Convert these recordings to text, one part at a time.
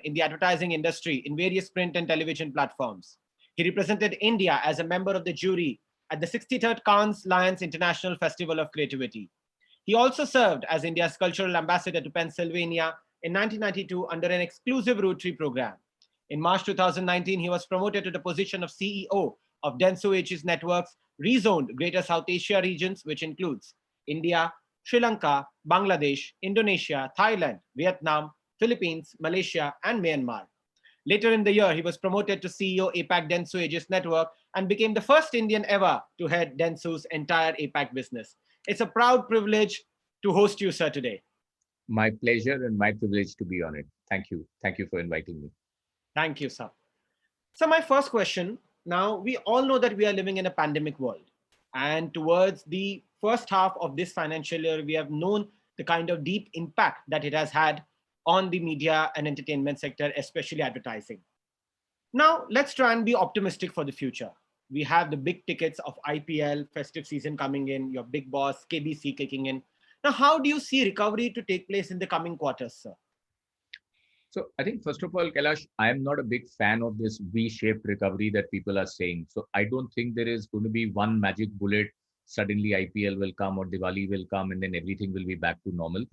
in the advertising industry in various print and television platforms. He represented India as a member of the jury at the 63rd Cannes Lions International Festival of Creativity. He also served as India's cultural ambassador to Pennsylvania in 1992 under an exclusive Rotary program. In March 2019, he was promoted to the position of CEO of Dentsu Aegis Network's rezoned Greater South Asia regions, which includes India, Sri Lanka, Bangladesh, Indonesia, Thailand, Vietnam, Philippines, Malaysia, and Myanmar. Later in the year, he was promoted to CEO APAC Dentsu Aegis Network and became the first Indian ever to head Dentsu's entire APAC business. It's a proud privilege to host you, sir, today. My pleasure and my privilege to be on it. Thank you. Thank you for inviting me. Thank you, sir. So my first question, now we all know that we are living in a pandemic world. And towards the first half of this financial year, we have known the kind of deep impact that it has had on the media and entertainment sector, especially advertising. Now, let's try and be optimistic for the future. We have the big tickets of IPL, festive season coming in, your big boss, KBC kicking in. Now, how do you see recovery to take place in the coming quarters, sir? So I think, first of all, Kailash, I am not a big fan of this V-shaped recovery that people are saying. So I don't think there is going to be one magic bullet. Suddenly IPL will come or Diwali will come and then everything will be back to normal.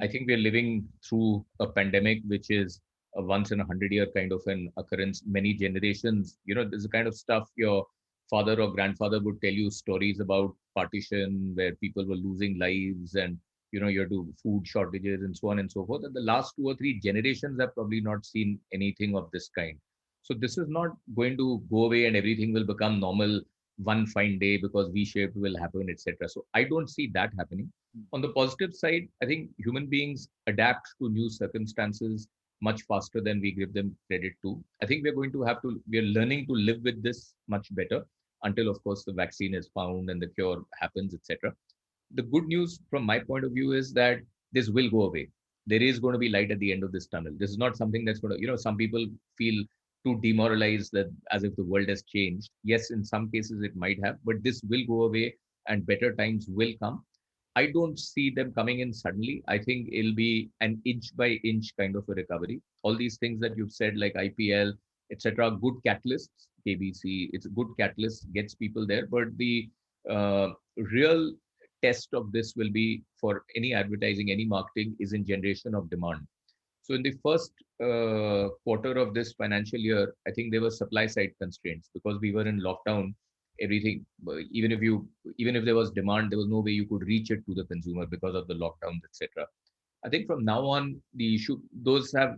I think we're living through a pandemic, which is a once in 100-year kind of an occurrence. Many generations, there's a kind of stuff your father or grandfather would tell you stories about partition where people were losing lives and you have to food shortages and so on and so forth. And the last 2 or 3 generations have probably not seen anything of this kind. So this is not going to go away and everything will become normal one fine day because V-shaped will happen, etc. So I don't see that happening. On the positive side, I think human beings adapt to new circumstances much faster than we give them credit to. I think we're learning to live with this much better until, of course, the vaccine is found and the cure happens, etc. The good news from my point of view is that this will go away. There is going to be light at the end of this tunnel. This is not something that's going to, some people feel too demoralized that as if the world has changed. Yes, in some cases it might have, but this will go away and better times will come. I don't see them coming in suddenly. I think it'll be an inch by inch kind of a recovery. All these things that you've said, like IPL, etc., good catalysts. KBC, it's a good catalyst, gets people there. But the real test of this will be for any advertising, any marketing, is in generation of demand. So in the first quarter of this financial year, I think there were supply side constraints because we were in lockdown. Everything, even if there was demand, there was no way you could reach it to the consumer because of the lockdowns, etc. I think from now on, those have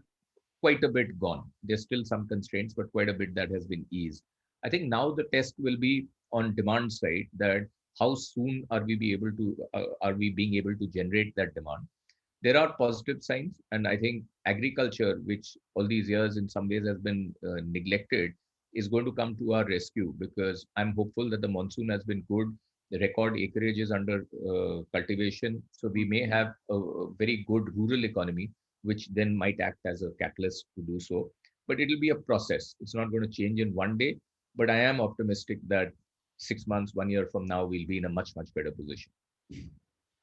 quite a bit gone. There's still some constraints, but quite a bit that has been eased. I think now the test will be on demand side, that how soon are we being able to generate that demand. There are positive signs, and I think agriculture, which all these years in some ways has been neglected, is going to come to our rescue, because I'm hopeful that the monsoon has been good. The record acreage is under cultivation. So we may have a very good rural economy, which then might act as a catalyst to do so. But it'll be a process. It's not going to change in one day. But I am optimistic that 6 months, 1 year from now, we'll be in a much, much better position.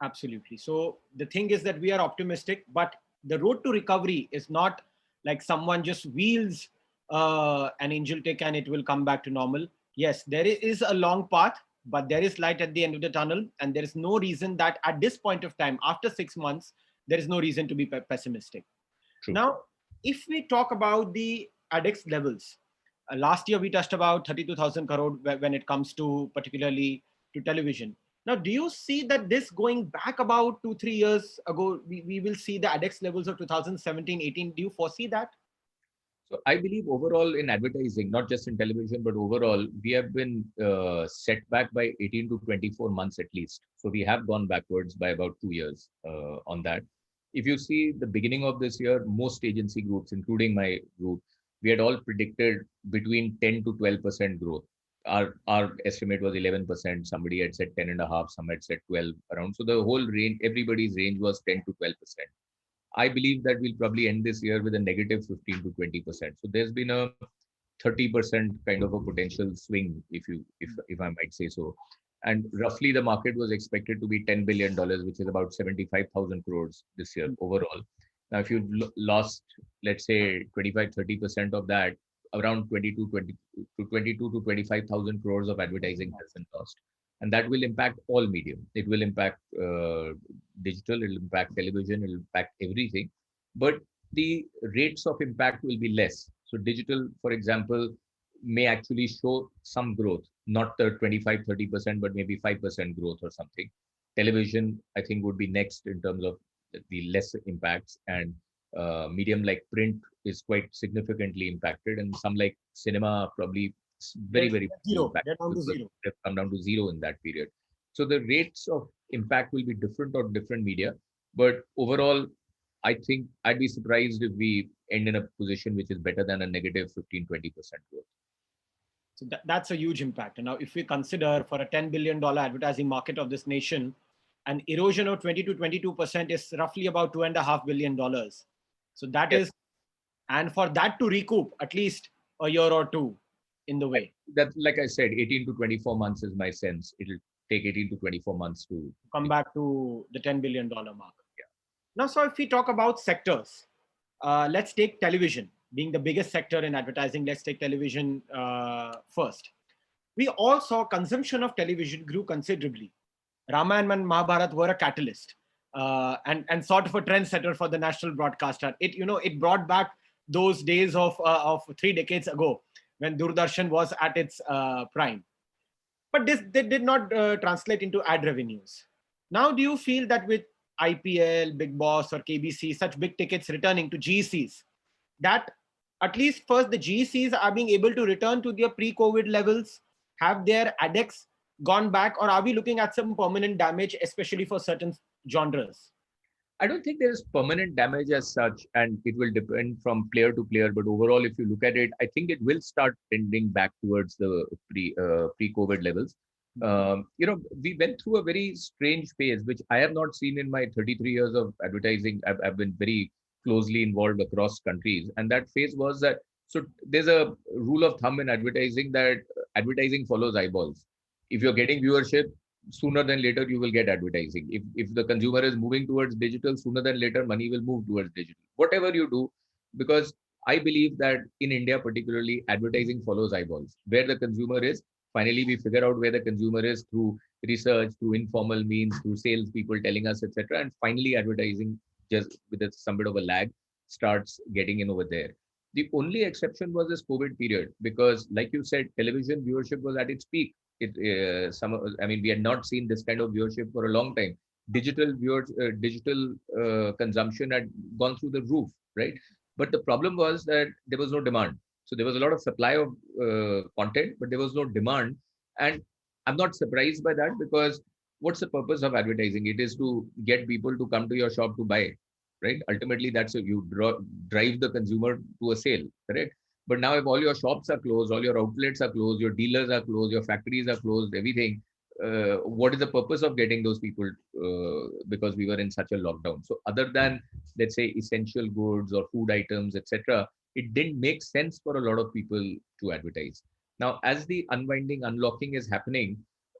Absolutely. So the thing is that we are optimistic, but the road to recovery is not like someone just wheels an angel tick and it will come back to normal. Yes, there is a long path, but there is light at the end of the tunnel. And there is no reason that at this point of time, after 6 months, there is no reason to be pessimistic. True. Now, if we talk about the addicts levels, last year we touched about 32,000 crore when it comes to particularly to television. Now, do you see that this going back about 2-3 years ago, we will see the addicts levels of 2017-18? Do you foresee that? So I believe overall in advertising, not just in television, but overall, we have been set back by 18 to 24 months at least. So we have gone backwards by about 2 years on that. If you see the beginning of this year, most agency groups, including my group, we had all predicted between 10 to 12% growth. Our estimate was 11%. Somebody had said 10.5%, some had said 12 around. So the whole range, everybody's range was 10 to 12%. I believe that we'll probably end this year with a negative 15 to 20%. So there's been a 30% kind of a potential swing, if I might say so. And roughly the market was expected to be $10 billion, which is about 75,000 crores this year overall. Now, if you lost, let's say 25-30% of that, around 22 to 25,000 crores of advertising has been lost. And that will impact all medium. It will impact digital, it will impact television, it will impact everything. But the rates of impact will be less. So digital, for example, may actually show some growth, not the 25-30%, but maybe 5% growth or something. Television, I think, would be next in terms of the less impacts, and medium like print is quite significantly impacted, and some like cinema probably very, very Zero. impacted They're down to because zero. they've come down to zero in that period. So the rates of impact will be different on different media, but overall, I think I'd be surprised if we end in a position which is better than a negative 15-20% growth. So that's a huge impact. And now, if we consider for a $10 billion advertising market of this nation, an erosion of 20 to 22% is roughly about $2.5 billion. So that Yes. is, and for that to recoup at least a year or two in the way. That, like I said, 18 to 24 months is my sense. It'll take 18 to 24 months to Come back to the $10 billion mark. Yeah. Now, so if we talk about sectors, let's take television being the biggest sector in advertising. Let's take television first. We all saw consumption of television grew considerably. Ramayana and Mahabharat were a catalyst and sort of a trendsetter for the national broadcaster. It brought back those days of 3 decades ago when Doordarshan was at its prime. But they did not translate into ad revenues. Now, do you feel that with IPL, Big Boss, or KBC, such big tickets returning to GECs, that at least first the GECs are being able to return to their pre-COVID levels? Have their addicts gone back, or are we looking at some permanent damage, especially for certain genres? I don't think there is permanent damage as such, and it will depend from player to player. But overall, if you look at it, I think it will start tending back towards the pre-COVID levels. We went through a very strange phase, which I have not seen in my 33 years of advertising. I've been very closely involved across countries, and that phase was that. So there's a rule of thumb in advertising that advertising follows eyeballs. If you're getting viewership, sooner than later you will get advertising. If the consumer is moving towards digital, sooner than later money will move towards digital, whatever you do, because I believe that in India particularly, advertising follows eyeballs. Where the consumer is, finally we figure out where the consumer is through research, through informal means, through sales people telling us, etc., and finally advertising, just with some bit of a lag, starts getting in over there. The only exception was this COVID period, because like you said, television viewership was at its peak. We had not seen this kind of viewership for a long time. Digital consumption had gone through the roof, right? But the problem was that there was no demand. So there was a lot of supply of content, but there was no demand. And I'm not surprised by that, because what's the purpose of advertising? It is to get people to come to your shop to buy, right? Ultimately, that's you drive the consumer to a sale, correct? But now, if all your shops are closed, all your outlets are closed, your dealers are closed, your factories are closed, everything, what is the purpose of getting those people? Because we were in such a lockdown. So other than, let's say, essential goods or food items, etc., it didn't make sense for a lot of people to advertise. Now, as the unwinding, unlocking is happening,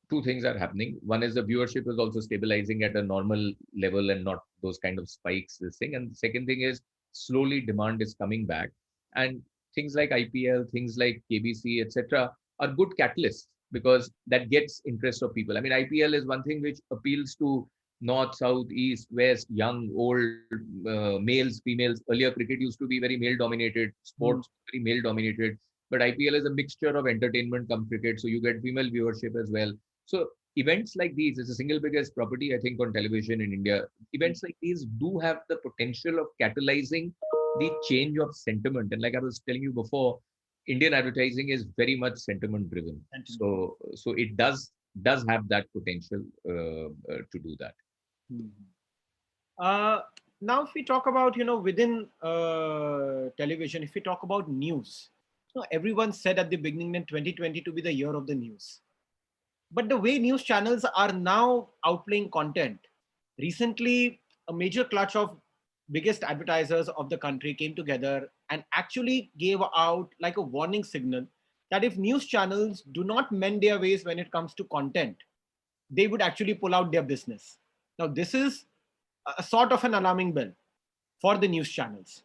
two things are happening. One is the viewership is also stabilizing at a normal level and not those kind of spikes, this thing. And the second thing is slowly demand is coming back. And things like IPL, things like KBC, etc., are good catalysts, because that gets interest of people. I mean, IPL is one thing which appeals to north, south, east, west, young, old, males, females. Earlier, cricket used to be very male dominated, sports very male dominated, but IPL is a mixture of entertainment come cricket, so you get female viewership as well. So events like these is the single biggest property, I think, on television in India. Events like these do have the potential of catalyzing the change of sentiment. And like I was telling you before, Indian advertising is very much sentiment driven. So it does have that potential to do that. Now, if we talk about, within television, if we talk about news, everyone said at the beginning in 2020 to be the year of the news. But the way news channels are now outplaying content, recently a major clutch of biggest advertisers of the country came together and actually gave out like a warning signal that if news channels do not mend their ways when it comes to content, they would actually pull out their business. Now, this is a sort of an alarming bell. for the news channels.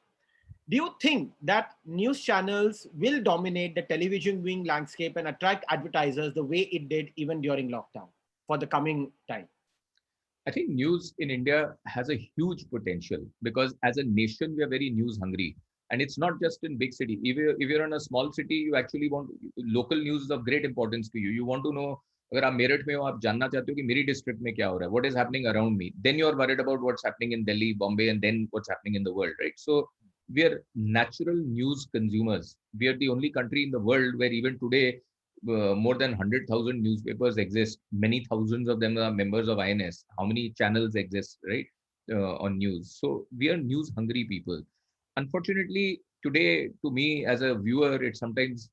Do you think that news channels will dominate the television viewing landscape and attract advertisers the way it did even during lockdown for the coming time? I think news in India has a huge potential because as a nation, we are very news hungry. And it's not just in big city. If you're in a small city, you actually want local news is of great importance to you. You want to know अगर आप मेरठ में हो आप जानना चाहते हो कि मेरी डिस्ट्रिक्ट में क्या हो रहा है what is happening around me then you are worried about what's happening in Delhi Bombay and then what's happening in the world right so we are natural news consumers we are the only country in the world where even today more than 100,000 newspapers exist. Many thousands of them are members of INS. How many channels exist, right, on news? So we are news hungry people. Unfortunately, today, to me as a viewer, it's sometimes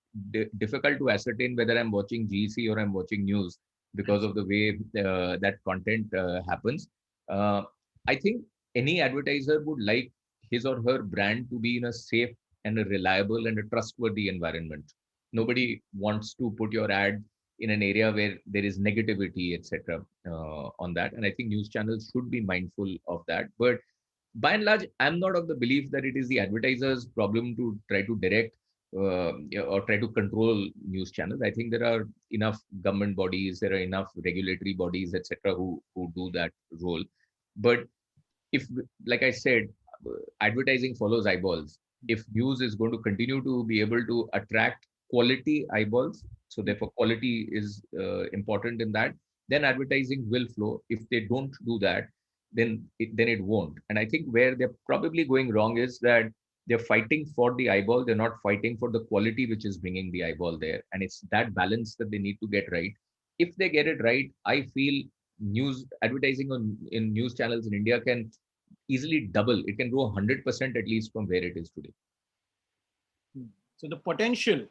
difficult to ascertain whether I'm watching GC or I'm watching news because of the way that content happens. Uh, I think any advertiser would like his or her brand to be in a safe and a reliable and a trustworthy environment. Nobody wants to put your ad in an area where there is negativity, etc. On that, and I think news channels should be mindful of that. But by and large, I'm not of the belief that it is the advertisers' problem to try to direct or try to control news channels. I think there are enough government bodies, there are enough regulatory bodies, etc., who do that role. But if, like I said, advertising follows eyeballs. If news is going to continue to be able to attract quality eyeballs, so therefore quality is important in that, then advertising will flow. If they don't do that, then it won't. And I think where they're probably going wrong is that they're fighting for the eyeball. They're not fighting for the quality which is bringing the eyeball there. And it's that balance that they need to get right. If they get it right, I feel news advertising in news channels in India can easily double. It can grow 100% at least from where it is today. So the potential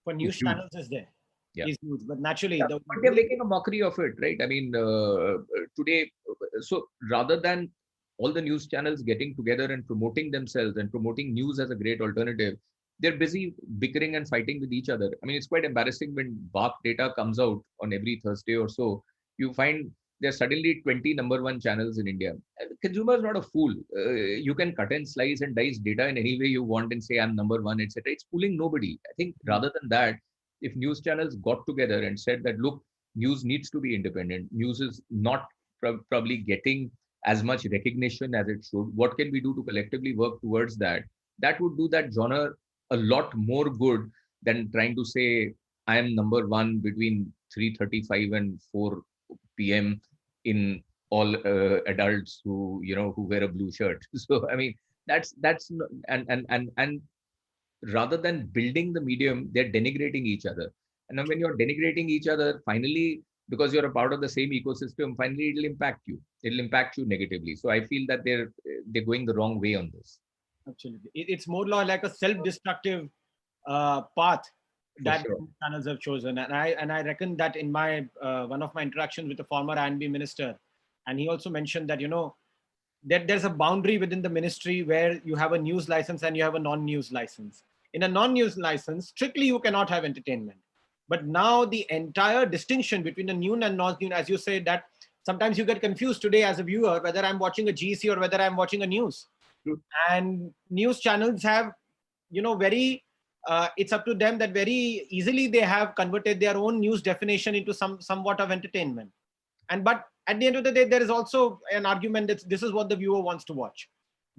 for news It's huge. channels is there, Yeah. is huge. But naturally, Yeah, but they're making a mockery of it, right? I mean, today, so rather than all the news channels getting together and promoting themselves and promoting news as a great alternative, they're busy bickering and fighting with each other. I mean, it's quite embarrassing when BARC data comes out on every Thursday or so. You find there's suddenly 20 number one channels in India. The consumer is not a fool. You can cut and slice and dice data in any way you want and say I'm number one, etc. It's fooling nobody. I think rather than that, if news channels got together and said that, look, news needs to be independent, news is not probably getting as much recognition as it should. What can we do to collectively work towards that? That would do that genre a lot more good than trying to say I am number one between 3:35 and 4 p.m. in all adults who wear a blue shirt. So I mean and rather than building the medium, they're denigrating each other. And then when you're denigrating each other, finally, because you're a part of the same ecosystem, finally it'll impact you. It'll impact you negatively. So I feel that they're going the wrong way on this. absolutely, it's more like a self-destructive path For that sure. channels have chosen. And I reckon that in my one of my interactions with the former INB minister, and he also mentioned that that there's a boundary within the ministry where you have a news license and you have a non-news license. In a non-news license, strictly you cannot have entertainment. But now the entire distinction between a news and non-news, as you say, that sometimes you get confused today as a viewer whether I'm watching a GC or whether I'm watching a news. True. And news channels have, very it's up to them that very easily they have converted their own news definition into somewhat of entertainment. But at the end of the day, there is also an argument that this is what the viewer wants to watch.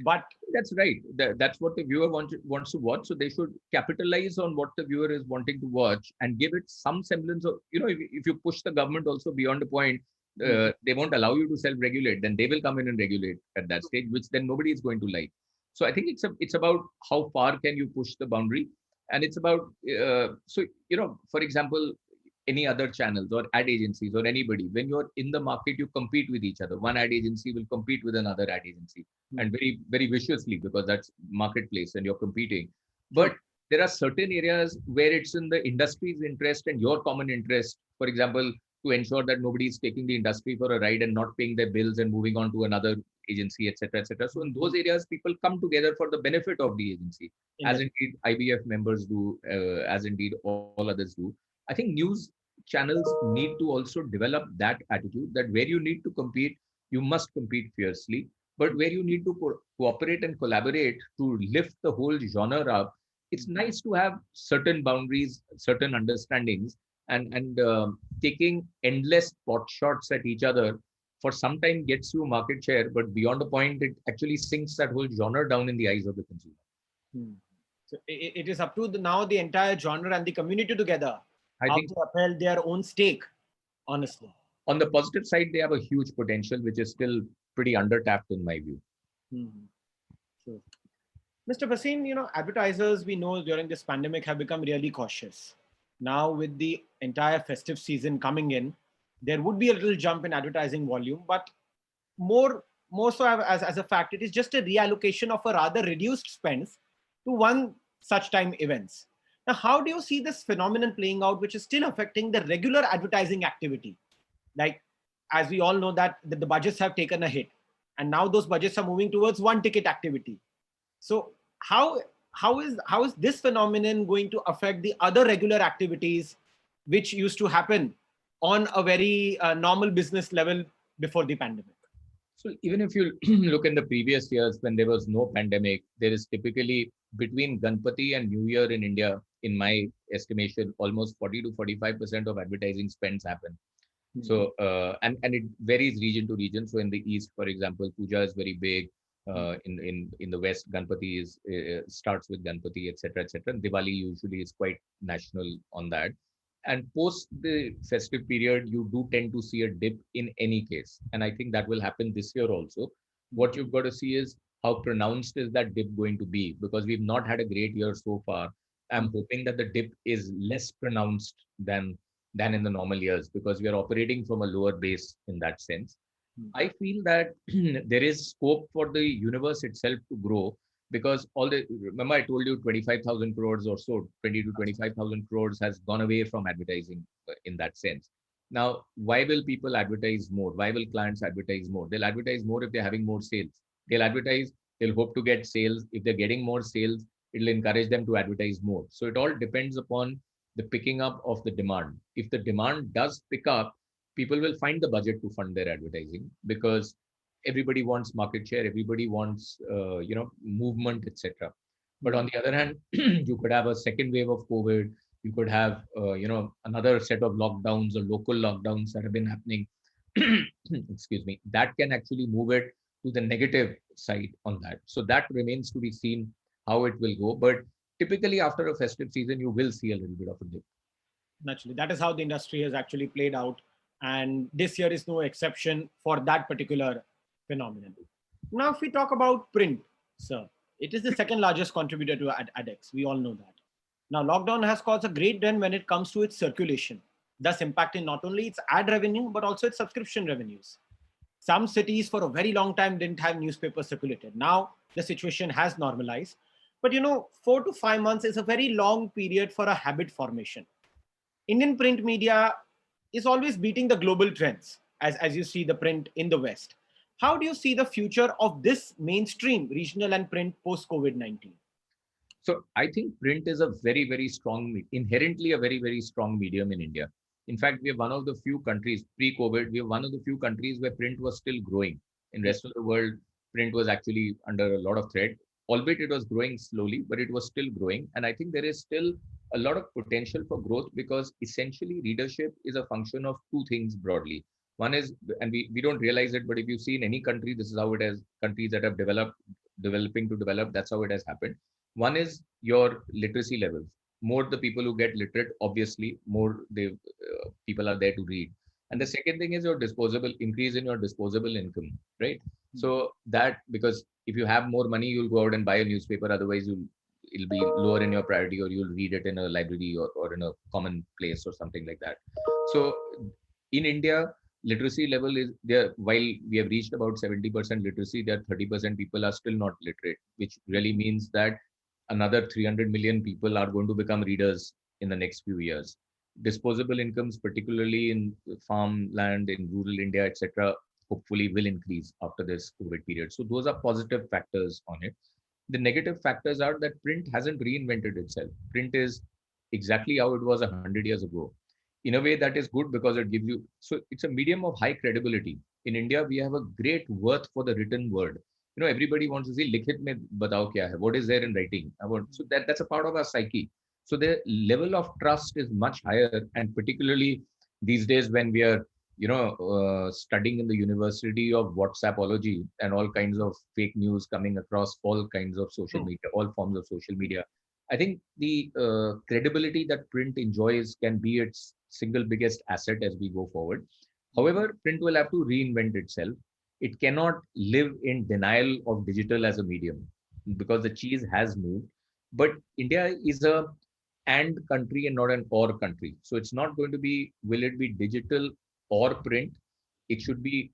But That's right. That's what the viewer wants to watch. So they should capitalize on what the viewer is wanting to watch and give it some semblance of, if you push the government also beyond a point, they won't allow you to self-regulate. Then they will come in and regulate at that stage, which then nobody is going to like. So I think it's about how far can you push the boundary, and it's about for example, any other channels or ad agencies or anybody, when you're in the market, you compete with each other. One ad agency will compete with another ad agency, and very, very viciously, because that's marketplace and you're competing. But there are certain areas where it's in the industry's interest and your common interest, for example, to ensure that nobody is taking the industry for a ride and not paying their bills and moving on to another agency, etc., etc. So in those areas, people come together for the benefit of the agency, as indeed IBF members do, as indeed all others do. I think news channels need to also develop that attitude that where you need to compete, you must compete fiercely. but where you need to cooperate and collaborate to lift the whole genre up, it's nice to have certain boundaries, certain understandings, and taking endless pot shots at each other for some time gets you market share, but beyond a point, it actually sinks that whole genre down in the eyes of the consumer. Hmm. So it is up to now the entire genre and the community together I how think to uphold their own stake, honestly. on the positive side, they have a huge potential, which is still pretty undertapped in my view. Hmm. Sure. Mr. Bhasin, advertisers we know during this pandemic have become really cautious. Now, with the entire festive season coming in, there would be a little jump in advertising volume, but more more so as a fact, it is just a reallocation of a rather reduced spends to one such time events. Now, how do you see this phenomenon playing out, which is still affecting the regular advertising activity? Like, as we all know that the budgets have taken a hit, and now those budgets are moving towards one ticket activity. So how is this phenomenon going to affect the other regular activities which used to happen on a very normal business level before the pandemic? So even if you look in the previous years when there was no pandemic, there is typically between Ganpati and New Year in India, in my estimation, almost 40 to 45% of advertising spends happen. So and it varies region to region. So in the east, for example, puja is very big. In the west, Ganpati is starts with Ganpati, etc., etc. Diwali usually is quite national on that. And post the festive period, you do tend to see a dip in any case, and I think that will happen this year also. What you've got to see is how pronounced is that dip going to be, because we've not had a great year so far. I'm hoping that the dip is less pronounced than in the normal years, because we are operating from a lower base in that sense. I feel that there is scope for the universe itself to grow, because remember I told you 25,000 crores or so, 20 to 25,000 crores has gone away from advertising in that sense. Now, why will people advertise more? Why will clients advertise more? They'll advertise more if they're having more sales. They'll advertise, they'll hope to get sales. If they're getting more sales, it'll encourage them to advertise more. So it all depends upon the picking up of the demand. If the demand does pick up, people will find the budget to fund their advertising, because everybody wants market share, everybody wants movement, etc. But on the other hand, you could have a second wave of COVID. You could have another set of lockdowns or local lockdowns that have been happening. Excuse me. That can actually move it to the negative side on that. So that remains to be seen how it will go. But typically after a festive season, you will see a little bit of a dip. Naturally, that is how the industry has actually played out, and this year is no exception for that particular phenomenon. Now, if we talk about print, sir, it is the second largest contributor to addicts. We all know that. Now, lockdown has caused a great dent when it comes to its circulation, thus impacting not only its ad revenue but also its subscription revenues. Some cities for a very long time didn't have newspapers circulated. Now the situation has normalized, but 4 to 5 months is a very long period for a habit formation. Indian print media is always beating the global trends, as you see the print in the West. How do you see the future of this mainstream regional and print post COVID 19? So I think print is a very, very strong, inherently a very, very strong medium in India. In fact, we are one of the few countries pre-COVID, we are one of the few countries where print was still growing. In rest of the world, print was actually under a lot of threat, albeit it was growing slowly, but it was still growing. And I think there is still a lot of potential for growth, because essentially readership is a function of two things broadly. One is, and we don't realize it, but if you see in any country, this is how it has, countries that have developing to develop, that's how it has happened. One is your literacy levels. More the people who get literate, obviously, more people are there to read. And the second thing is your disposable increase in your disposable income, right? So that, because if you have more money, you'll go out and buy a newspaper. Otherwise, it'll be lower in your priority, or you'll read it in a library or in a common place or something like that. So in India, literacy level is there. While we have reached about 70% literacy, there 30% people are still not literate, which really means that another 300 million people are going to become readers in the next few years. Disposable incomes, particularly in farmland, in rural India, etc., hopefully will increase after this COVID period. So those are positive factors on it. The negative factors are that print hasn't reinvented itself. Print is exactly how it was 100 years ago. In a way, that is good, because it's a medium of high credibility. In India, we have a great worth for the written word. everybody wants to see लिखित में बताओ क्या है, what is there in writing. So that's a part of our psyche. So the level of trust is much higher, and particularly these days when we are, studying in the University of WhatsAppology and all kinds of fake news coming across all kinds of social media, all forms of social media. I think the credibility that print enjoys can be its single biggest asset as we go forward. However, print will have to reinvent itself. It cannot live in denial of digital as a medium because the cheese has moved. But India is a and country and not an or country. So it's not going to be, will it be digital or print? It should be,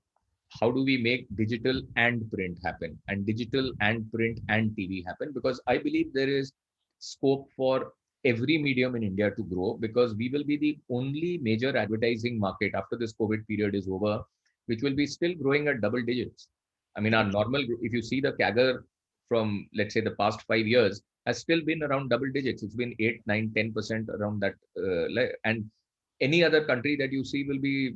how do we make digital and print happen, and digital and print and TV happen? Because I believe there is scope for every medium in India to grow, because we will be the only major advertising market after this COVID period is over, which will be still growing at double digits. I mean, our normal, if you see the CAGR from, let's say, the past 5 years, has still been around double digits. It's been 8, 9, 10% around that. And any other country that you see will be,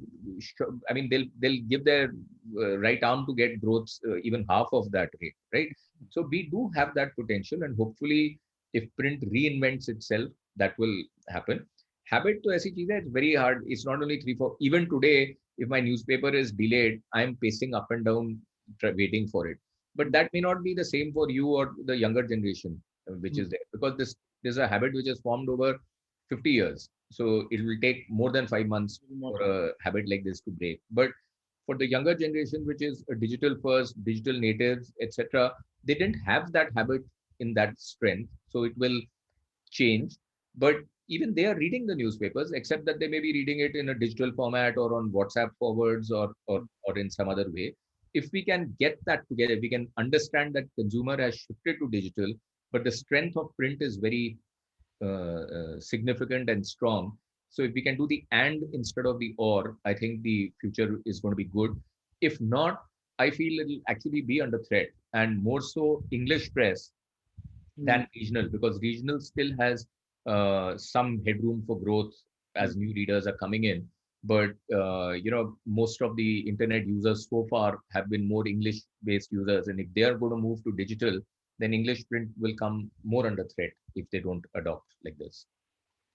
I mean, they'll give their right arm to get growth even half of that rate, right? So we do have that potential, and hopefully, if print reinvents itself, that will happen. Habit to ऐसी चीज है, it's very hard. It's not only 3, 4. Even today, if my newspaper is delayed, I'm pacing up and down, waiting for it. But that may not be the same for you or the younger generation, which is there, because this is a habit which is formed over 50 years. So it will take more than 5 months for a habit like this to break. But for the younger generation, which is a digital first, digital natives, etc., they didn't have that habit in that strength. So it will change. But even they are reading the newspapers, except that they may be reading it in a digital format or on WhatsApp forwards, or in some other way. If we can get that together, we can understand that consumer has shifted to digital, but the strength of print is very significant and strong. So if we can do the and instead of the or, I think the future is going to be good. If not, I feel it'll actually be under threat, and more so English press than regional, because regional still has some headroom for growth as new readers are coming in. But most of the internet users so far have been more English based users, and if they are going to move to digital, then English print will come more under threat if they don't adopt like this.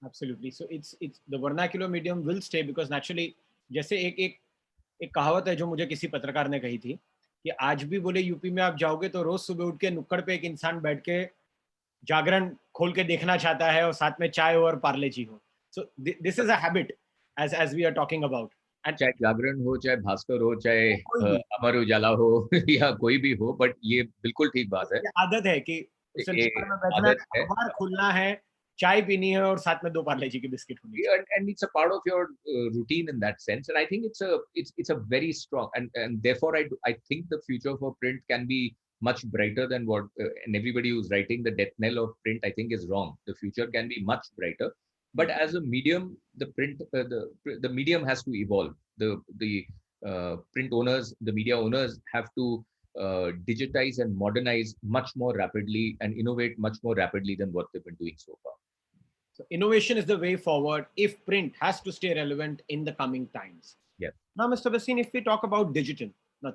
Absolutely. So it's the vernacular medium will stay, because naturally, जैसे एक कहावत है जो मुझे किसी पत्रकार ने कही थी कि आज भी बोले यूपी में आप जाओगे तो रोज सुबह उठ के नुक्कड़ पे एक इंसान बैठ के जागरण खोल के देखना चाहता है और साथ में चाय और पार्ले जी हो. So this is a habit as we are talking about. And चाहे जागरण हो, चाहे भास्कर हो, चाहे अमर उजाला हो या कोई भी हो, बट ये बिल्कुल ठीक बात है. आदत है कि उसे नुक्कड़ में बैठना है, अखबार खोलना है, चाय पीनी है और साथ में 2 पार्ले जी की बिस्किट होनी चाहिए. And it's a part of your routine in that sense, and I think it's a very strong, and therefore I think the future for print can be much brighter than what and everybody who's writing the death knell of print, I think, is wrong. The future can be much brighter, but as a medium, the print the medium has to evolve. The print owners, the media owners have to digitize and modernize much more rapidly and innovate much more rapidly than what they've been doing so far. So innovation is the way forward if print has to stay relevant in the coming times. Yes. Now, Mr. Bhasin, if we talk about digital, now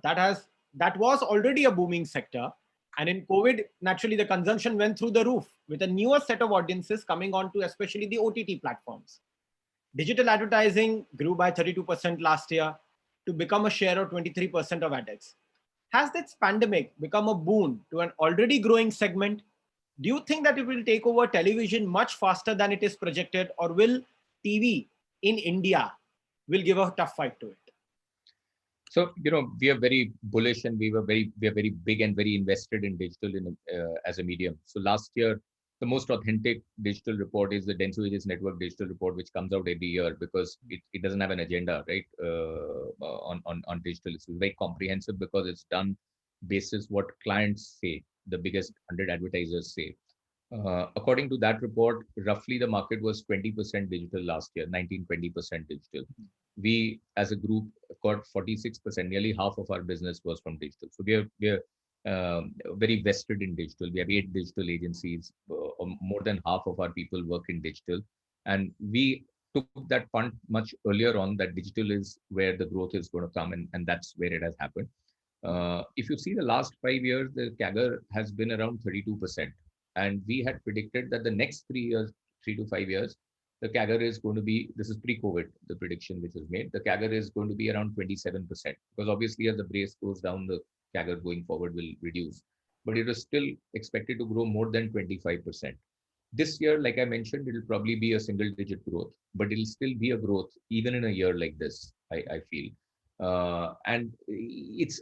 that was already a booming sector, and in COVID, naturally the consumption went through the roof with a newer set of audiences coming on to especially the OTT platforms. Digital advertising grew by 32% last year to become a share of 23% of addicts. Has this pandemic become a boon to an already growing segment? Do you think that it will take over television much faster than it is projected, or will TV in India will give a tough fight to it? So, we are very bullish, and we are very big and very invested in digital as a medium. So last year, the most authentic digital report is the Dentsu Aegis Network digital report, which comes out every year, because it doesn't have an agenda, right? On digital, it's very comprehensive because it's done basis what clients say, the biggest 100 advertisers say. According to that report, roughly the market was 20% digital last year, 19-20% digital. We as a group got 46%, nearly half of our business was from digital. So we are very vested in digital. We have 8 digital agencies. More than half of our people work in digital, and we took that punt much earlier on that digital is where the growth is going to come, and that's where it has happened. If you see the last 5 years, the CAGR has been around 32%. And we had predicted that the next 3 years, 3 to 5 years, the CAGR is going to be, this is pre-COVID, the prediction which was made, the CAGR is going to be around 27%. Because obviously as the base goes down, the CAGR going forward will reduce. But it is still expected to grow more than 25%. This year, like I mentioned, it will probably be a single digit growth, but it'll still be a growth even in a year like this, I feel. And it's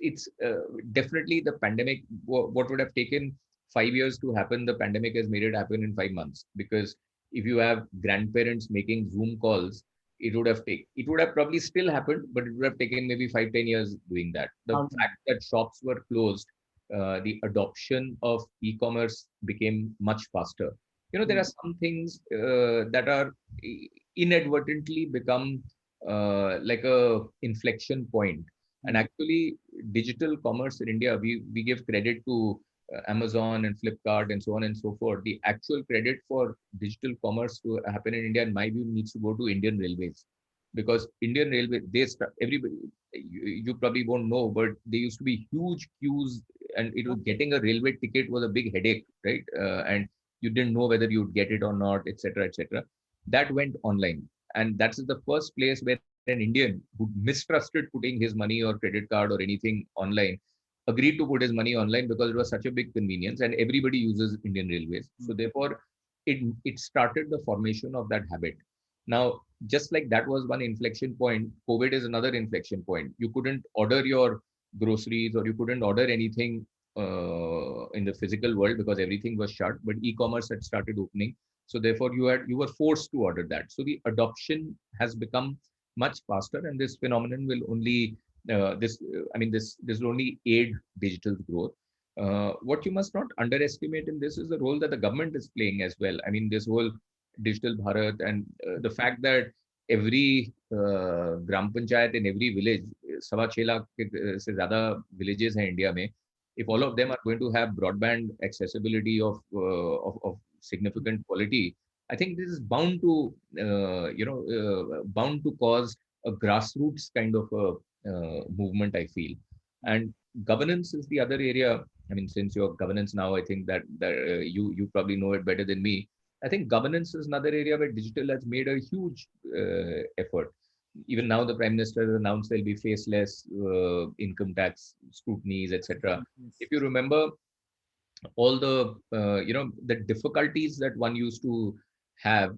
definitely the pandemic, what would have taken 5 years to happen, the pandemic has made it happen in 5 months. Because if you have grandparents making Zoom calls, it would have probably still happened, but it would have taken maybe 5, 10 years doing that. The fact that shops were closed, the adoption of e-commerce became much faster. There are some things that are inadvertently become like a inflection point. And actually, digital commerce in India, we give credit to Amazon and Flipkart and so on and so forth. The actual credit for digital commerce to happen in India, in my view, needs to go to Indian Railways. Because Indian Railway, everybody, you probably won't know, but there used to be huge queues, and it was getting a railway ticket was a big headache, right? And you didn't know whether you'd get it or not, etc., etc. That went online, and that's the first place where an Indian who mistrusted putting his money or credit card or anything online agreed to put his money online, because it was such a big convenience, and everybody uses Indian Railways. So therefore, it started the formation of that habit. Now, just like that was one inflection point, COVID is another inflection point. You couldn't order your groceries or you couldn't order anything in the physical world because everything was shut, but e-commerce had started opening. So therefore, you were forced to order that. So the adoption has become much faster, and this phenomenon will only this will only aid digital growth. What you must not underestimate in this is the role that the government is playing as well. I mean, this whole digital Bharat and the fact that every gram panchayat in every village, 6.25 lakh से ज़्यादा villages हैं India में, if all of them are going to have broadband accessibility of significant quality, I think this is bound to bound to cause a grassroots kind of a movement, I feel. And governance is the other area. I mean, since you're governance now, I think that you probably know it better than me. I think governance is another area where digital has made a huge effort. Even now, the Prime Minister has announced there'll be faceless income tax scrutinies, etc. If you remember, all the the difficulties that one used to have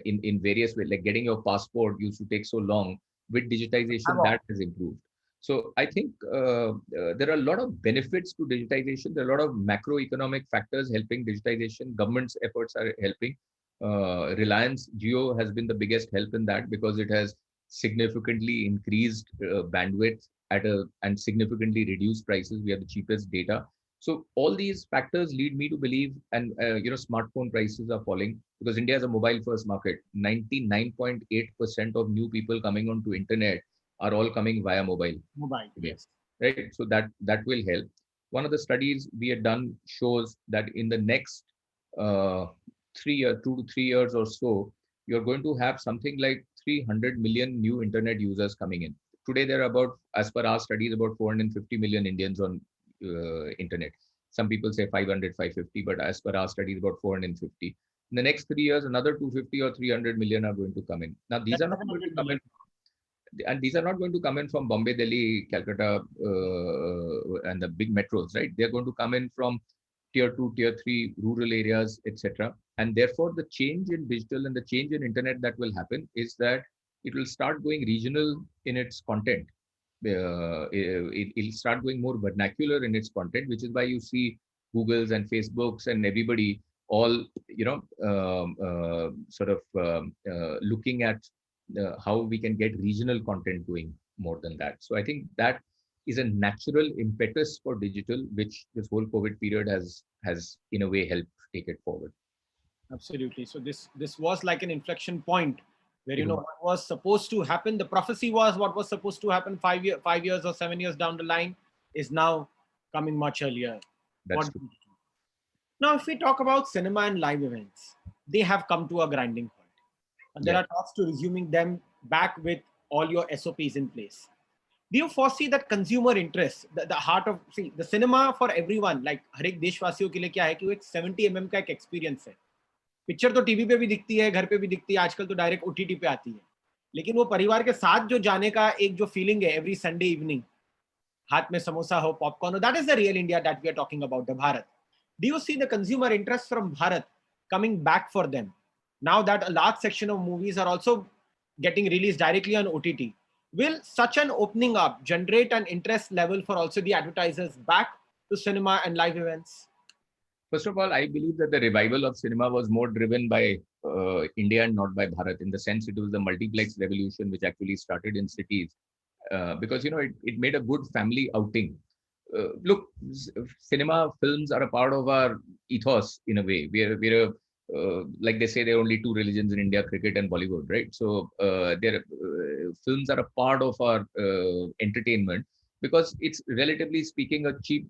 in various ways, like getting your passport used to take so long. With digitization, that has improved. So I think there are a lot of benefits to digitization. There are a lot of macroeconomic factors helping digitization. Government's efforts are helping. Reliance Jio has been the biggest help in that, because it has significantly increased bandwidth and significantly reduced prices. We have the cheapest data. So all these factors lead me to believe, and smartphone prices are falling because India is a mobile-first market. 99.8% of new people coming onto internet are all coming via mobile. Yes. Right. So that will help. One of the studies we had done shows that in the next 2 to 3 years or so, you're going to have something like 300 million new internet users coming in. Today, there are about, as per our studies, about 450 million Indians on internet. Some people say 500, 550, but as per our studies, about 450. In the next 3 years, another 250 or 300 million are going to come in. Now, these are not going to come in, and these are not going to come in from Bombay, Delhi, Calcutta, and the big metros, right? They're going to come in from tier 2, tier 3 rural areas, etc. And therefore, the change in digital and the change in internet that will happen is that it will start going regional in its content. It'll start going more vernacular in its content, which is why you see Googles and Facebooks and everybody all looking at how we can get regional content going more than that. So I think that is a natural impetus for digital, which this whole COVID period has in a way helped take it forward. Absolutely. So this was like an inflection point where what was supposed to happen, the prophecy was what was supposed to happen 5 years or 7 years down the line is now coming much earlier. That's true. Now, if we talk about cinema and live events, they have come to a grinding point. And there are talks to resuming them back with all your SOPs in place. Do you foresee that consumer interest, the heart of, see, the cinema for everyone, like हर एक देशवासियों के लिए क्या है कि वो एक 70 का एक एक्सपीरियंस है. पिक्चर तो टीवी पे भी दिखती है, घर पे भी दिखती है, आजकल तो डायरेक्ट ओटीटी पे आती है. लेकिन वो परिवार के साथ जो जाने का एक जो फीलिंग है एवरी संडे इवनिंग, हाथ में समोसा हो, पॉपकॉर्न हो, that is the real India that we are talking about, the Bharat. Do you see the consumer interest from Bharat coming back for them now that a large section of movies are also getting released directly on OTT? Will such an opening up generate an interest level for also the advertisers back to cinema and live events? First of all, I believe that the revival of cinema was more driven by India and not by Bharat. In the sense, it was the multiplex revolution which actually started in cities, because it made a good family outing. Look, cinema films are a part of our ethos in a way. We're a, like they say, there are only two religions in India: cricket and Bollywood, right? So films are a part of our entertainment, because it's relatively speaking a cheap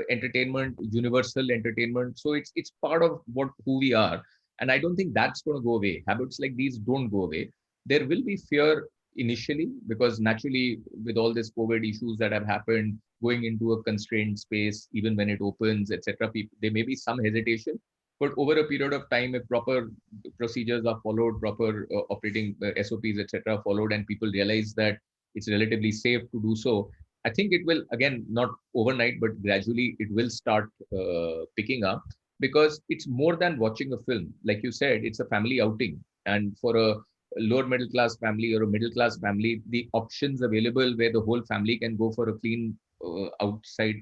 entertainment, universal entertainment. So it's part of who we are, and I don't think that's going to go away. Habits like these don't go away. There will be fear initially, because naturally, with all this COVID issues that have happened, going into a constrained space, even when it opens, etc., there may be some hesitation. But over a period of time, if proper procedures are followed, proper operating SOPs, etc., followed, and people realize that it's relatively safe to do so, I think it will, again, not overnight, but gradually it will start picking up, because it's more than watching a film. Like you said, it's a family outing. And for a lower middle class family or a middle class family, the options available where the whole family can go for a clean, outside,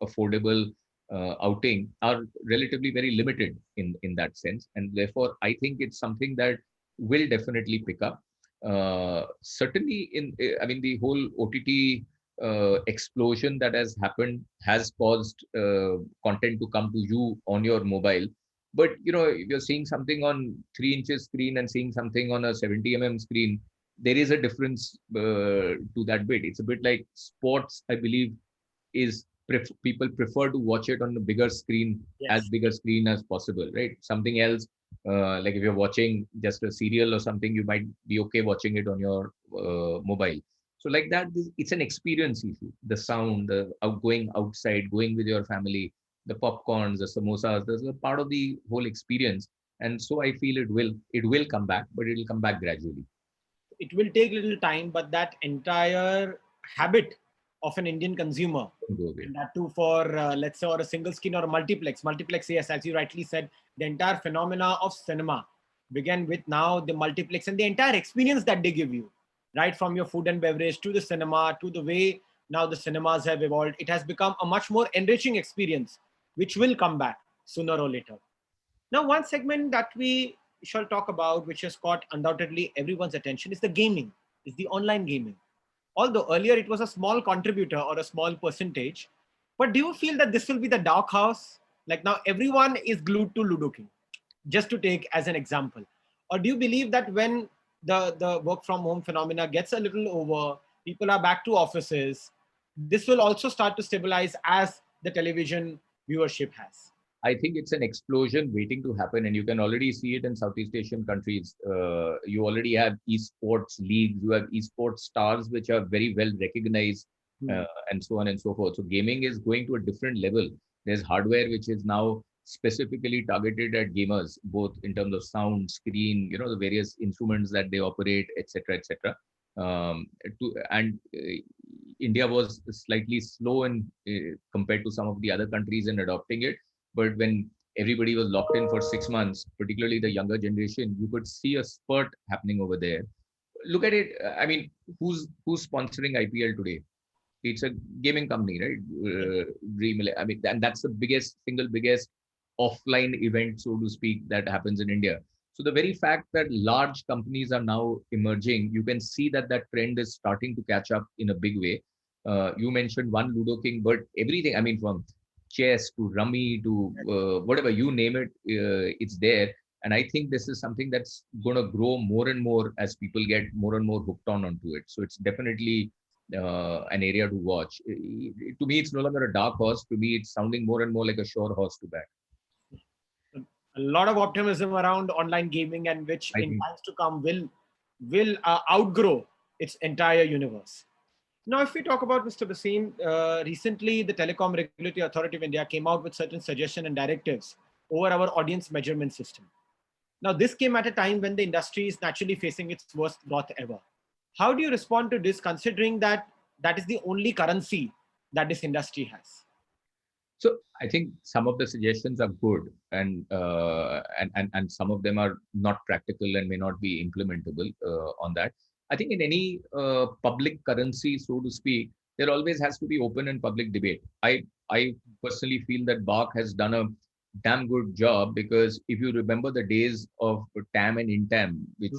affordable outing are relatively very limited in that sense. And therefore, I think it's something that will definitely pick up. Certainly, I mean, the whole OTT explosion that has happened has caused content to come to you on your mobile. But if you're seeing something on 3 inches screen and seeing something on a 70 screen, there is a difference to that bit. It's a bit like sports, I believe, is people prefer to watch it on the bigger screen, Yes. as bigger screen as possible, right? Something else, like if you're watching just a serial or something, you might be okay watching it on your mobile. So like that, it's an experience issue. The sound, the going outside, going with your family, the popcorns, the samosas, there's a part of the whole experience. And so I feel it will come back, but it will come back gradually. It will take little time, but that entire habit of an Indian consumer, and that too for let's say, or a single screen or a multiplex, yes, as you rightly said, the entire phenomena of cinema began with now the multiplex and the entire experience that they give you, right from your food and beverage to the cinema to the way now the cinemas have evolved. It has become a much more enriching experience, which will come back sooner or later. Now, one segment that we shall talk about, which has caught undoubtedly everyone's attention, is the gaming, is the online gaming. Although earlier it was a small contributor or a small percentage, but do you feel that this will be the dark horse? Like now everyone is glued to Ludo King, just to take as an example. Or do you believe that when the work from home phenomena gets a little over, people are back to offices, this will also start to stabilize as the television viewership has? I think it's an explosion waiting to happen, and you can already see it in Southeast Asian countries. You already have esports leagues, you have esports stars which are very well recognized, and so on and so forth. So gaming is going to a different level. There's hardware which is now specifically targeted at gamers, both in terms of sound, screen, the various instruments that they operate, etc., etc. And India was slightly slow in compared to some of the other countries in adopting it. But when everybody was locked in for 6 months, particularly the younger generation, you could see a spurt happening over there. Look at it. I mean, who's sponsoring IPL today? It's a gaming company, right? I mean, and that's the single biggest offline event, so to speak, that happens in India. So the very fact that large companies are now emerging, you can see that trend is starting to catch up in a big way. You mentioned one Ludo King, but everything, I mean, from chess to rummy to whatever, you name it, it's there. And I think this is something that's going to grow more and more as people get more and more hooked onto it. So it's definitely an area to watch. To me, it's no longer a dark horse. To me, it's sounding more and more like a sure horse to back. A lot of optimism around online gaming, and which I in think times to come will outgrow its entire universe. Now, if we talk about Mr. Bhasin, recently the Telecom Regulatory Authority of India came out with certain suggestions and directives over our audience measurement system. Now, this came at a time when the industry is naturally facing its worst growth ever. How do you respond to this, considering that that is the only currency that this industry has? So I think some of the suggestions are good, and some of them are not practical and may not be implementable on that. I think in any public currency, so to speak, there always has to be open and public debate. I personally feel that BARC has done a damn good job, because if you remember the days of TAM and INTAM, which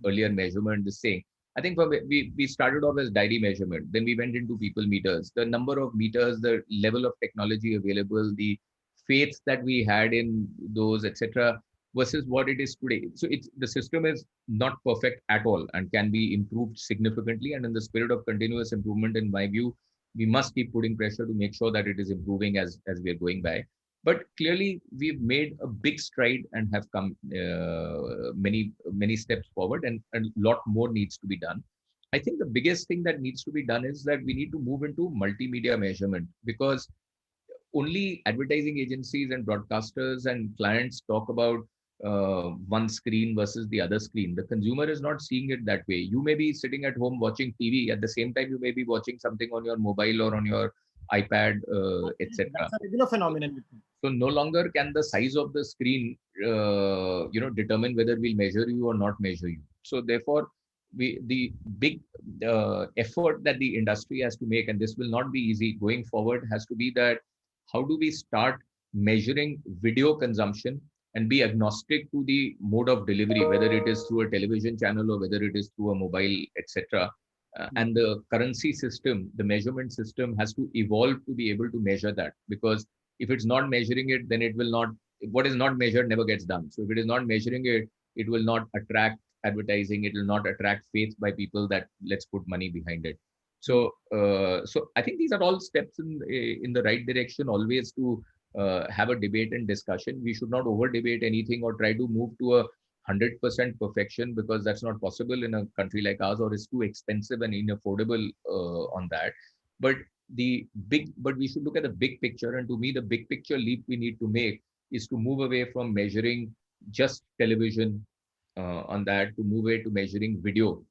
earlier measurement is saying, I think we started off as diary measurement. Then we went into people meters. The number of meters, the level of technology available, the faith that we had in those, etc., versus what it is today. So it's the system is not perfect at all and can be improved significantly. And in the spirit of continuous improvement, in my view, we must keep putting pressure to make sure that it is improving as we are going by. But clearly, we've made a big stride and have come many steps forward, and a lot more needs to be done. I think the biggest thing that needs to be done is that we need to move into multimedia measurement, because only advertising agencies and broadcasters and clients talk about one screen versus the other screen. The consumer is not seeing it that way. You may be sitting at home watching TV. At the same time, you may be watching something on your mobile or on your iPad, etc. That's a regular phenomenon. So no longer can the size of the screen, determine whether we'll measure you or not measure you. So therefore, the big effort that the industry has to make, and this will not be easy going forward, has to be that how do we start measuring video consumption and be agnostic to the mode of delivery, whether it is through a television channel or whether it is through a mobile, etc. And the currency system, the measurement system has to evolve to be able to measure that, because if it's not measuring it, then it will not, what is not measured never gets done. So if it is not measuring it, it will not attract advertising, it will not attract faith by people that let's put money behind it. So I think these are all steps in the right direction, always to have a debate and discussion. We should not over debate anything or try to move to a 100% perfection, because that's not possible in a country like ours, or it's too expensive and unaffordable on that. But we should look at the big picture, and to me the big picture leap we need to make is to move away from measuring just television on that, to move away to measuring video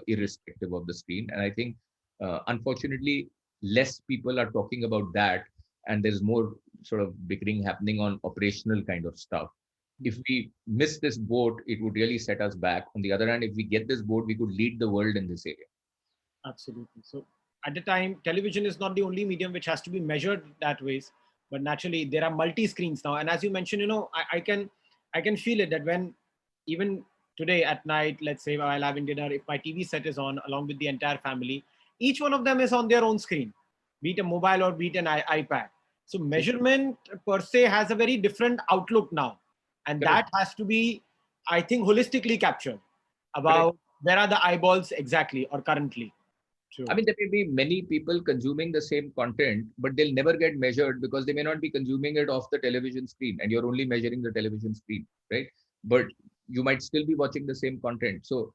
irrespective of the screen. And I think unfortunately less people are talking about that, and there's more sort of bickering happening on operational kind of stuff. If we miss this boat, it would really set us back. On the other hand, if we get this boat, we could lead the world in this area. Absolutely. So at the time, television is not the only medium which has to be measured that ways, but naturally there are multi screens now. And as you mentioned, I can feel it that when even today at night, let's say while having dinner, if my TV set is on along with the entire family, each one of them is on their own screen, be it a mobile or be it an iPad. So measurement per se has a very different outlook now. And that has to be, I think, holistically captured about where are the eyeballs exactly or currently. True. I mean, there may be many people consuming the same content, but they'll never get measured because they may not be consuming it off the television screen, and you're only measuring the television screen, right? But you might still be watching the same content. So,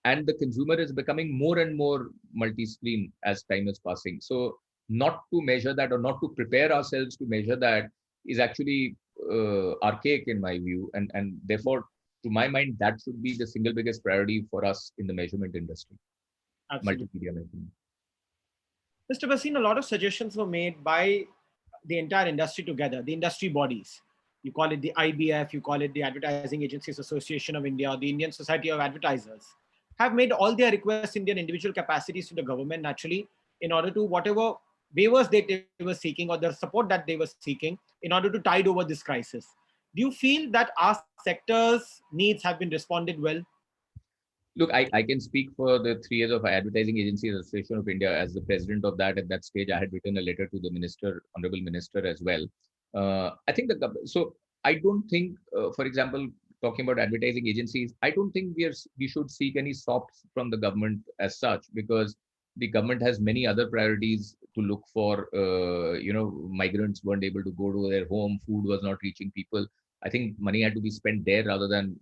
and the consumer is becoming more and more multi-screen as time is passing. So, not to measure that or not to prepare ourselves to measure that is actually archaic in my view, and therefore, to my mind, that should be the single biggest priority for us in the measurement industry. Absolutely. Multimedia measurement. Mr. Bhasin, a lot of suggestions were made by the entire industry together, the industry bodies. You call it the IBF, you call it the Advertising Agencies Association of India, or the Indian Society of Advertisers, have made all their requests in their individual capacities to the government naturally in order to whatever waivers they were seeking or the support that they were seeking in order to tide over this crisis. Do you feel that our sector's needs have been responded well? Look, I can speak for the 3 years of Advertising Agencies Association of India. As the president of that, at that stage, I had written a letter to the minister, honorable minister, as well. I think so I don't think, for example, talking about advertising agencies, I don't think we should seek any softs from the government as such, because the government has many other priorities to look for. Migrants weren't able to go to their home, food was not reaching people. I think money had to be spent there rather than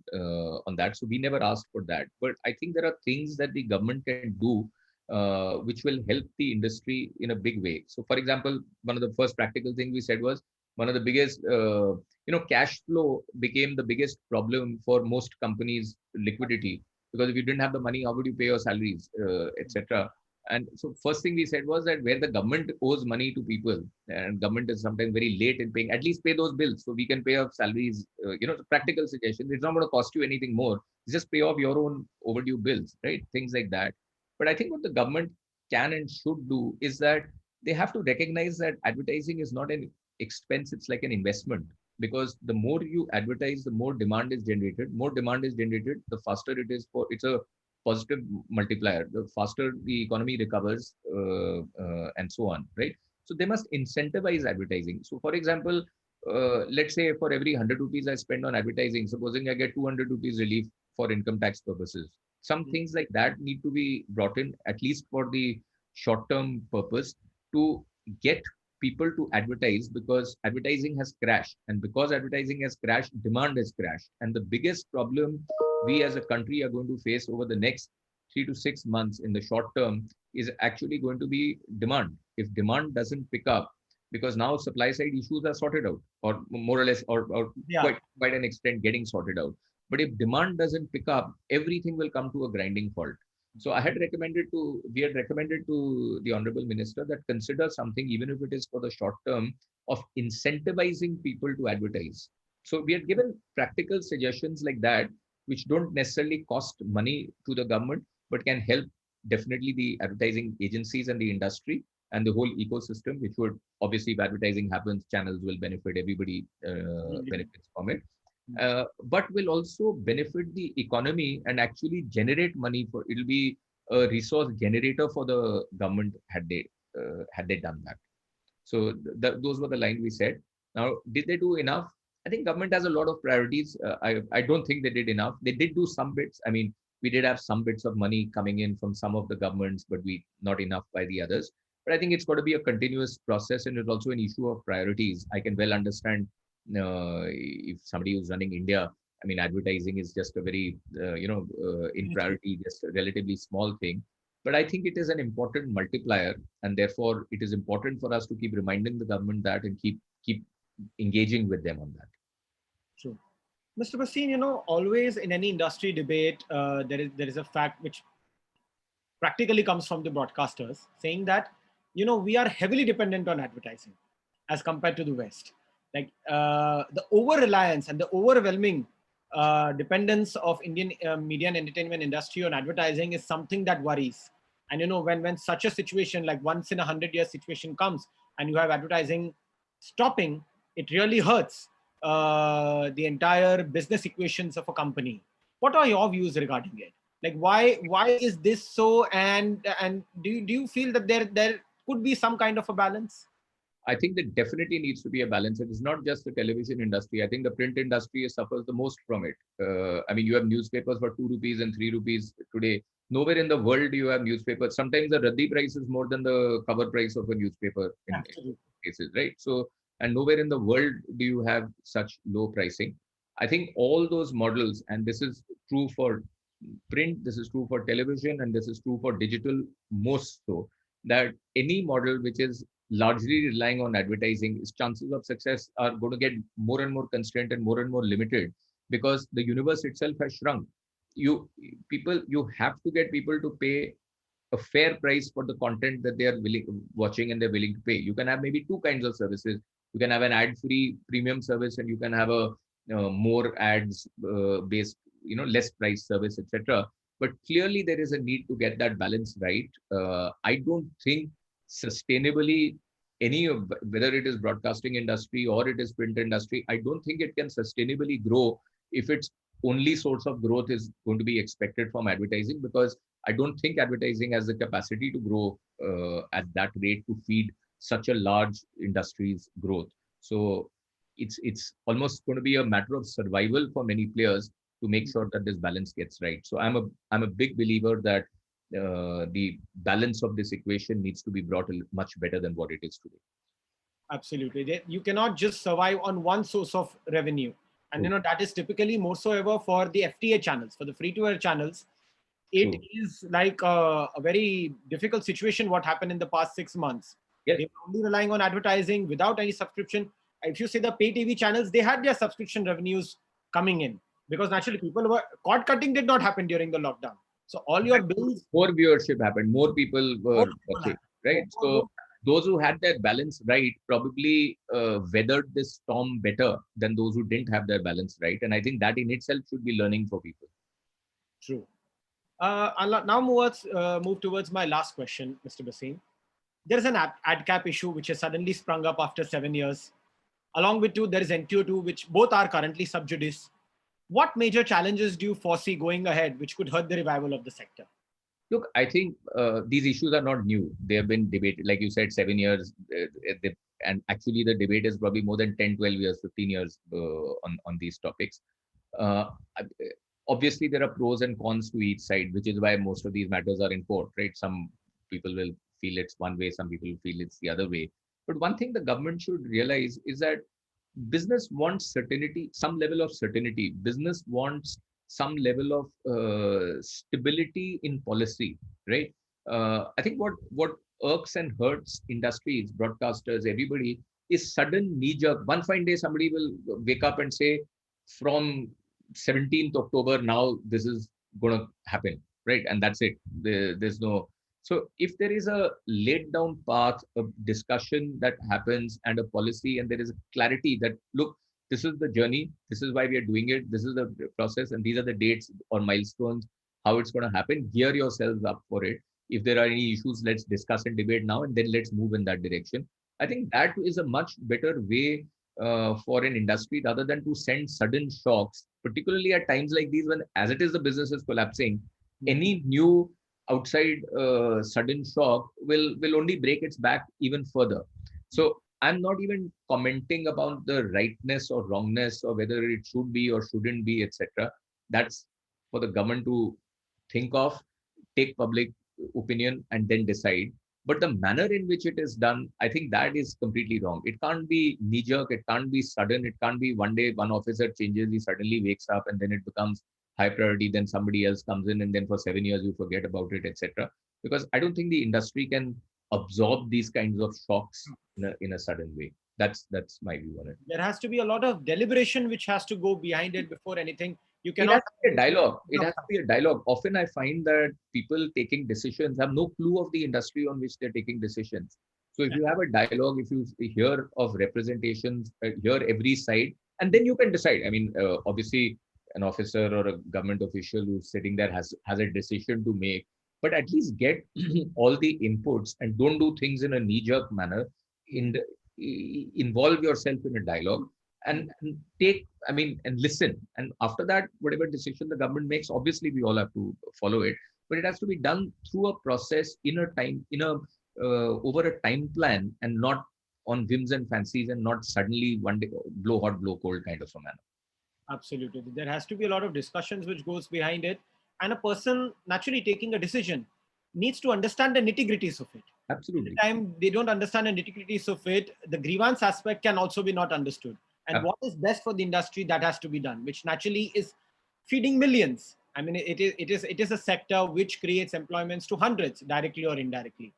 on that. So we never asked for that. But I think there are things that the government can do which will help the industry in a big way. So, for example, one of the first practical things we said was one of the biggest, cash flow became the biggest problem for most companies, liquidity, because if you didn't have the money, how would you pay your salaries, etc. And so, first thing we said was that where the government owes money to people, and government is sometimes very late in paying, at least pay those bills so we can pay off salaries. Practical suggestion. It's not going to cost you anything more. Just pay off your own overdue bills, right? Things like that. But I think what the government can and should do is that they have to recognize that advertising is not an expense, it's like an investment. Because the more you advertise, the more demand is generated. More demand is generated, the faster it is for it's a positive multiplier. The faster the economy recovers, and so on, right? So they must incentivize advertising. So, for example, let's say for every 100 rupees I spend on advertising, supposing I get 200 rupees relief for income tax purposes, some things like that need to be brought in, at least for the short term purpose, to get people to advertise, because advertising has crashed, and because advertising has crashed, demand has crashed. And the biggest problem we as a country are going to face over the next 3 to 6 months in the short term is actually going to be demand. If demand doesn't pick up, because now supply side issues are sorted out, or more or less, or Yeah. quite an extent getting sorted out. But if demand doesn't pick up, everything will come to a grinding halt. So we had recommended to the Honorable Minister that consider something, even if it is for the short term, of incentivizing people to advertise. So we had given practical suggestions like that, which don't necessarily cost money to the government, but can help definitely the advertising agencies and the industry and the whole ecosystem, which would obviously, if advertising happens, channels will benefit, everybody benefits from it, but will also benefit the economy and actually generate money for, it'll be a resource generator for the government had they done that. So those were the lines we said. Now, did they do enough? I think government has a lot of priorities. I don't think they did enough. They did do some bits. I mean, we did have some bits of money coming in from some of the governments, but we not enough by the others. But I think it's got to be a continuous process, and it's also an issue of priorities. I can well understand if somebody who's running India, I mean, advertising is just a very, in priority, just a relatively small thing. But I think it is an important multiplier, and therefore it is important for us to keep reminding the government that and keep engaging with them on that. True. Mr. Bhasin, always in any industry debate, there is a fact which practically comes from the broadcasters saying that, we are heavily dependent on advertising as compared to the West. Like the over reliance and the overwhelming dependence of Indian media and entertainment industry on advertising is something that worries. And when such a situation, like once in 100 year situation comes, and you have advertising stopping, it really hurts the entire business equations of a company. What are your views regarding it? Like why is this so? And do you feel that there could be some kind of a balance? I think there definitely needs to be a balance. It is not just the television industry. I think the print industry suffers the most from it. I mean, you have newspapers for 2 rupees and 3 rupees today. Nowhere in the world do you have newspapers. Sometimes the raddi price is more than the cover price of a newspaper in cases, right? So, and nowhere in the world do you have such low pricing. I think all those models, and this is true for print, this is true for television, and this is true for digital most so, that any model which is largely relying on advertising, its chances of success are going to get more and more constrained and more limited, because the universe itself has shrunk. You have to get people to pay a fair price for the content that they are willing watching and they're willing to pay. You can have maybe two kinds of services. You can have an ad-free premium service, and you can have a more ads based, less price service, etc. But clearly there is a need to get that balance right. I don't think sustainably any of, whether it is broadcasting industry or it is print industry, I don't think it can sustainably grow if its only source of growth is going to be expected from advertising, because I don't think advertising has the capacity to grow at that rate to feed such a large industry's growth. So it's almost going to be a matter of survival for many players to make sure that this balance gets right. So I'm a big believer that the balance of this equation needs to be brought much better than what it is today. Absolutely. You cannot just survive on one source of revenue. And that is typically more so ever for the FTA channels, for the free to air channels. it True. is like a very difficult situation what happened in the past 6 months. Yes. They were only relying on advertising without any subscription. If you say the pay TV channels, they had their subscription revenues coming in, because naturally people were, cord cutting did not happen during the lockdown. So all your But bills, more viewership happened. More people more were people watching, had, right? more. So those who had their balance right probably weathered this storm better than those who didn't have their balance right. And I think that in itself should be learning for people. True. I'll now move towards my last question, Mr. Bhasin. There is an ad cap issue which has suddenly sprung up after 7 years. Along with two, there is NTO2, which both are currently sub judice. What major challenges do you foresee going ahead which could hurt the revival of the sector? Look, I think these issues are not new. They have been debated, like you said, 7 years. And actually, the debate is probably more than 10, 12 years, 15 years on these topics. Uh, Obviously, there are pros and cons to each side, which is why most of these matters are in court, right? Some people will feel it's one way, some people feel it's the other way. But one thing the government should realize is that business wants certainty, some level of certainty. Business wants some level of stability in policy, right? I think what irks and hurts industries, broadcasters, everybody is sudden knee jerk. One fine day, somebody will wake up and say, from 17th October, now this is going to happen, right? And that's it. There's no. So if there is a laid down path of discussion that happens and a policy, and there is a clarity that, look, this is the journey, this is why we are doing it, this is the process, and these are the dates or milestones, how it's going to happen. Gear yourselves up for it. If there are any issues, let's discuss and debate now, and then let's move in that direction. I think that is a much better way for an industry rather than to send sudden shocks, particularly at times like these when, as it is, the business is collapsing. Any new outside sudden shock will only break its back even further. So I'm not even commenting about the rightness or wrongness or whether it should be or shouldn't be, etc. That's for the government to think of, take public opinion, and then decide. But the manner in which it is done, I think that is completely wrong. It can't be knee jerk, it can't be sudden, it can't be one day one officer changes, he suddenly wakes up and then it becomes high priority, then somebody else comes in, and then for 7 years you forget about it, etc. Because I don't think the industry can absorb these kinds of shocks in a sudden way. That's my view on it. There has to be a lot of deliberation which has to go behind it before anything. You It has cannot. to be a dialogue. It has to be a dialogue. Often I find that people taking decisions have no clue of the industry on which they're taking decisions. So if you have a dialogue, if you hear of representations, hear every side, and then you can decide. I mean, obviously, an officer or a government official who's sitting there has a decision to make, but at least get all the inputs and don't do things in a knee-jerk manner. In Involve yourself in a dialogue and take, I mean, and listen. And after that, whatever decision the government makes, obviously we all have to follow it. But it has to be done through a process in a time, over a time plan, and not on whims and fancies, and not suddenly one day blow hot, blow cold kind of a manner. Absolutely. There has to be a lot of discussions which goes behind it. And a person naturally taking a decision needs to understand the nitty-gritties of it. Absolutely. At the time they don't understand the nitty-gritties of it, the grievance aspect can also be not understood. And what is best for the industry, that has to be done, which naturally is feeding millions. I mean, it is a sector which creates employments to hundreds, directly or indirectly.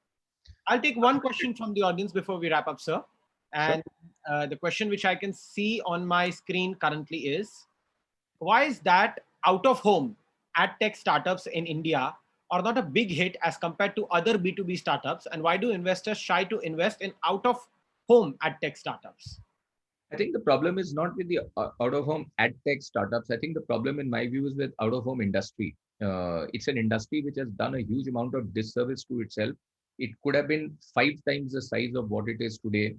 I'll take one question from the audience before we wrap up, sir. And the question which I can see on my screen currently is, why is that out of home ad tech startups in India are not a big hit as compared to other B2B startups? And why do investors shy to invest in out of home ad tech startups? I think the problem is not with the out of home ad tech startups. I think the problem, in my view, is with out of home industry. It's an industry which has done a huge amount of disservice to itself. It could have been 5 times the size of what it is today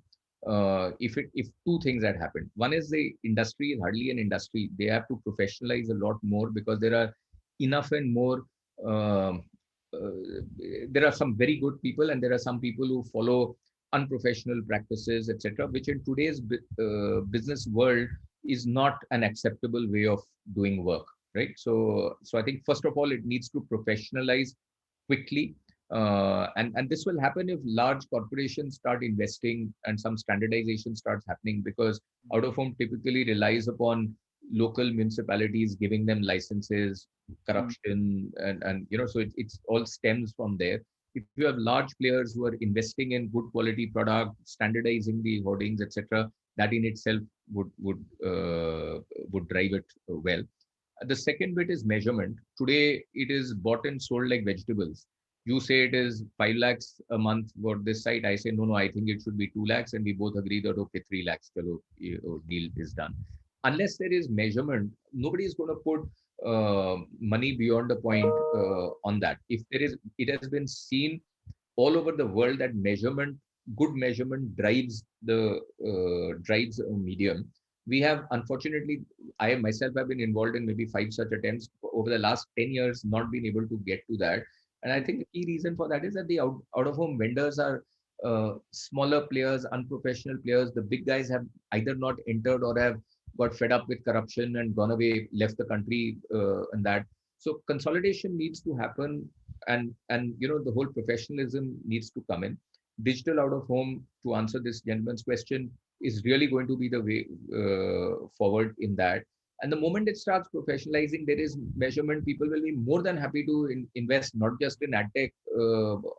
if two things had happened. One is the industry is hardly an industry. They have to professionalize a lot more because there are enough and more. um there are some very good people and there are some people who follow unprofessional practices, etc., which in today's business world is not an acceptable way of doing work, right? So I think first of all it needs to professionalize quickly, and this will happen if large corporations start investing and some standardization starts happening, because out of home typically relies upon local municipalities giving them licenses, corruption, and so it's all stems from there. If you have large players who are investing in good quality product, standardizing the hoardings, etc., that in itself would drive it well. The second bit is measurement. Today, it is bought and sold like vegetables. You say it is 5 lakhs a month for this site. I say, no, I think it should be 2 lakhs. And we both agree that, okay, 3 lakhs, chalo, deal is done. Unless there is measurement, nobody is going to put money beyond a point on that. If there is, it has been seen all over the world that measurement, good measurement drives a medium. We have, unfortunately, I myself have been involved in maybe 5 such attempts over the last 10 years, not been able to get to that. And I think the key reason for that is that the out of home vendors are smaller players, unprofessional players. The big guys have either not entered or have got fed up with corruption and gone away, left the country, and that. So consolidation needs to happen, and the whole professionalism needs to come in. Digital out of home, to answer this gentleman's question, is really going to be the way forward in that. And the moment it starts professionalizing, there is measurement. People will be more than happy to invest not just in ad tech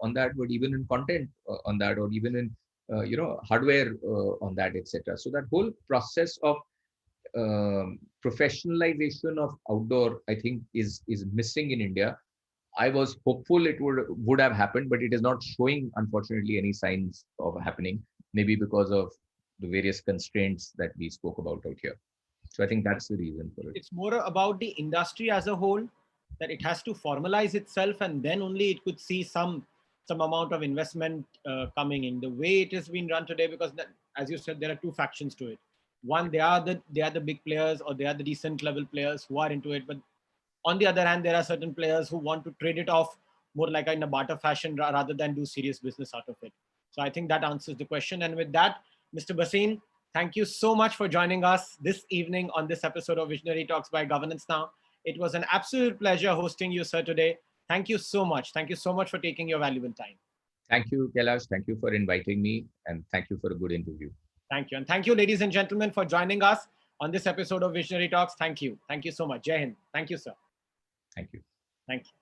on that, but even in content on that, or even in hardware on that, etc. So that whole process of professionalization of outdoor, I think, is missing in India. I was hopeful it would have happened, but it is not showing, unfortunately, any signs of happening. Maybe because of the various constraints that we spoke about out here. So I think that's the reason for it. It's more about the industry as a whole, that it has to formalize itself, and then only it could see some amount of investment coming in the way it has been run today. Because as you said, there are two factions to it. One, they are the big players, or they are the decent level players who are into it. But on the other hand, there are certain players who want to trade it off more like in a barter fashion rather than do serious business out of it. So I think that answers the question. And with that, Mr. Bhasin, thank you so much for joining us this evening on this episode of Visionary Talks by Governance Now. It was an absolute pleasure hosting you, sir, today. Thank you so much. Thank you so much for taking your valuable time. Thank you, Kailash. Thank you for inviting me, and thank you for a good interview. Thank you. And thank you, ladies and gentlemen, for joining us on this episode of Visionary Talks. Thank you. Thank you so much. Jai Hind. Thank you, sir. Thank you. Thank you.